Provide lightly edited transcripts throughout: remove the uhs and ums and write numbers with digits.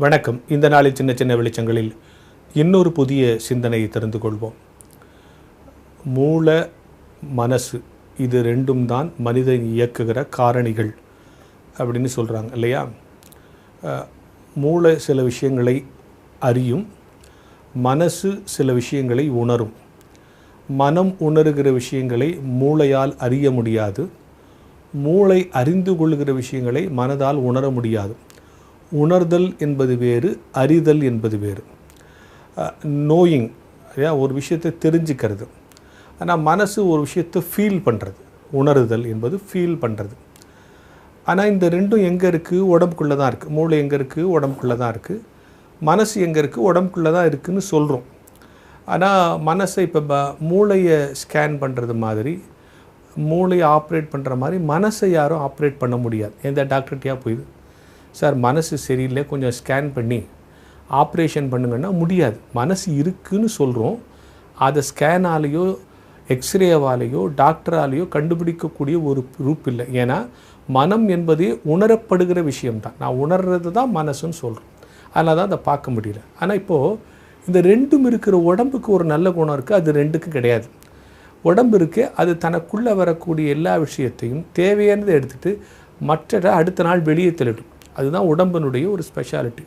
வணக்கம். இந்த நாளில் சின்ன சின்ன வெளிச்சங்களில் இன்னொரு புதிய சிந்தனையை தெரிந்து கொள்வோம். மூள, மனசு இது ரெண்டும் தான் மனிதன் இயக்குகிற காரணிகள் அப்படின்னு சொல்கிறாங்க இல்லையா? மூளை சில விஷயங்களை அறியும், மனசு சில விஷயங்களை உணரும். மனம் உணர்கிற விஷயங்களை மூளையால் அறிய முடியாது, மூளை அறிந்து கொள்கிற விஷயங்களை மனதால் உணர முடியாது. உணர்தல் என்பது வேறு, அறிதல் என்பது வேறு. நோயிங் ஒரு விஷயத்தை தெரிஞ்சுக்கிறது, ஆனால் மனசு ஒரு விஷயத்தை ஃபீல் பண்ணுறது. உணருதல் என்பது ஃபீல் பண்ணுறது. ஆனால் இந்த ரெண்டும் எங்கே இருக்குது? உடம்புக்குள்ளே தான் இருக்குது. மூளை எங்கே இருக்குது? உடம்புக்குள்ளே தான் இருக்குது. மனசு எங்கே இருக்குது? உடம்புக்குள்ளே தான் இருக்குதுன்னு சொல்கிறோம். ஆனால் மனசை இப்போ மூளையை ஸ்கேன் பண்ணுறது மாதிரி, மூளையை ஆப்ரேட் பண்ணுற மாதிரி மனசை யாரும் ஆப்ரேட் பண்ண முடியாது. எந்த டாக்டர்கிட்டயா போயிது, சார் மனசு சரியில்லை, கொஞ்சம் ஸ்கேன் பண்ணி ஆப்ரேஷன் பண்ணுங்கன்னா முடியாது. மனசு இருக்குதுன்னு சொல்கிறோம், அதை ஸ்கேனாலேயோ எக்ஸ்ரேவாலேயோ டாக்டராலேயோ கண்டுபிடிக்கக்கூடிய ஒரு ப்ரூஃப் இல்லை. ஏன்னா மனம் என்பதே உணரப்படுகிற விஷயம்தான். நான் உணர்றது தான் மனசுன்னு சொல்கிறோம், அதனால தான் அதை பார்க்க முடியல. ஆனால் இப்போது இந்த ரெண்டும் இருக்கிற உடம்புக்கு ஒரு நல்ல குணம் இருக்குது, அது ரெண்டுக்கும் கிடையாது. உடம்பு இருக்குது, அது தனக்குள்ளே வரக்கூடிய எல்லா விஷயத்தையும் தேவையானதை எடுத்துகிட்டு மற்ற அடுத்த நாள் வெளியே தள்ளிடும். அதுதான் உடம்பினுடைய ஒரு ஸ்பெஷாலிட்டி.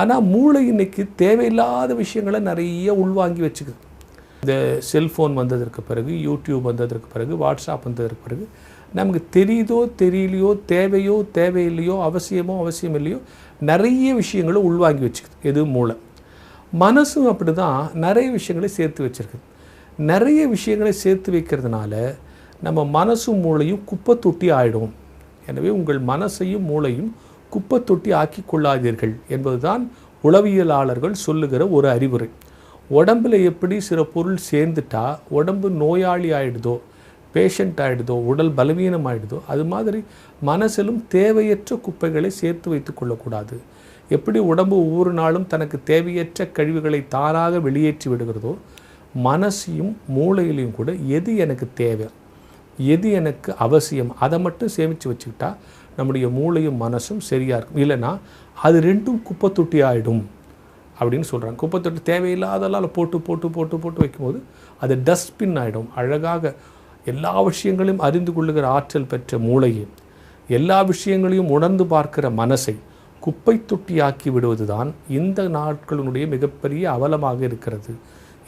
ஆனால் மூளை இன்றைக்கி தேவையில்லாத விஷயங்களை நிறைய உள்வாங்கி வச்சுக்குது. இந்த செல்ஃபோன் வந்ததற்கு பிறகு, யூடியூப் வந்ததற்கு பிறகு, வாட்ஸ்அப் வந்ததற்கு பிறகு நமக்கு தெரியுதோ தெரியலையோ, தேவையோ தேவையில்லையோ, அவசியமோ அவசியம் இல்லையோ, நிறைய விஷயங்களை உள்வாங்கி வச்சுக்குது. எது? மூளை. மனசும் அப்படி தான் நிறைய விஷயங்களை சேர்த்து வச்சுருக்குது. நிறைய விஷயங்களை சேர்த்து வைக்கிறதுனால நம்ம மனசும் மூளையும் குப்பை தொட்டி ஆகிடும். எனவே உங்கள் மனசையும் மூளையும் குப்பை தொட்டி ஆக்கி கொள்ளாதீர்கள் என்பதுதான் உளவியலாளர்கள் சொல்லுகிற ஒரு அறிவுரை. உடம்பில் எப்படி சில பொருள் சேர்ந்துட்டா உடம்பு நோயாளி ஆகிடுதோ, பேஷண்ட் ஆகிடுதோ, உடல் பலவீனம் ஆகிடுதோ, அது மாதிரி மனசிலும் தேவையற்ற குப்பைகளை சேர்த்து வைத்து கொள்ளக்கூடாது. எப்படி உடம்பு ஒவ்வொரு நாளும் தனக்கு தேவையற்ற கழிவுகளை தானாக வெளியேற்றி விடுகிறதோ, மனசையும் மூளையிலையும் கூட எது எனக்கு தேவை, எது எனக்கு அவசியம், அதை மட்டும் சேமித்து வச்சுக்கிட்டா நம்முடைய மூளையும் மனசும் சரியாக இருக்கும். இல்லைன்னா அது ரெண்டும் குப்பை தொட்டி ஆகிடும் அப்படின்னு சொல்கிறாங்க. குப்பை தொட்டி தேவையில்லாதெல்லாம் போட்டு போட்டு போட்டு போட்டு வைக்கும்போது அது டஸ்ட்பின் ஆகிடும். அழகாக எல்லா விஷயங்களையும் அறிந்து கொள்ளுகிற ஆற்றல் பெற்ற மூளையை, எல்லா விஷயங்களையும் உணர்ந்து பார்க்கிற மனசை குப்பை தொட்டியாக்கி விடுவது தான் இந்த நாட்களினுடைய மிகப்பெரிய அவலமாக இருக்கிறது.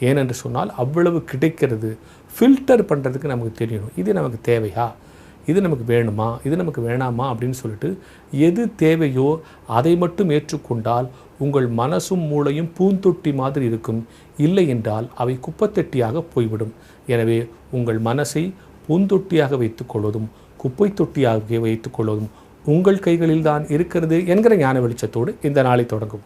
ஏனென்று சொன்னால் அவ்வளவு கிடைக்கிறது. ஃபில்டர் பண்ணுறதுக்கு நமக்கு தெரியணும். இது நமக்கு தேவையா, இது நமக்கு வேணுமா, இது நமக்கு வேணாமா அப்படின்னு சொல்லிட்டு எது தேவையோ அதை மட்டும் ஏற்றுக்கொண்டால் உங்கள் மனசும் மூளையும் பூந்தொட்டி மாதிரி இருக்கும். இல்லை என்றால் அவை குப்பைத்தொட்டியாக போய்விடும். எனவே உங்கள் மனசை பூந்தொட்டியாக வைத்துக்கொள்வதும் குப்பை தொட்டியாக வைத்துக்கொள்வதும் உங்கள் கைகளில் தான் இருக்கிறது என்கிற ஞான வெளிச்சத்தோடு இந்த நாளை தொடங்கும்.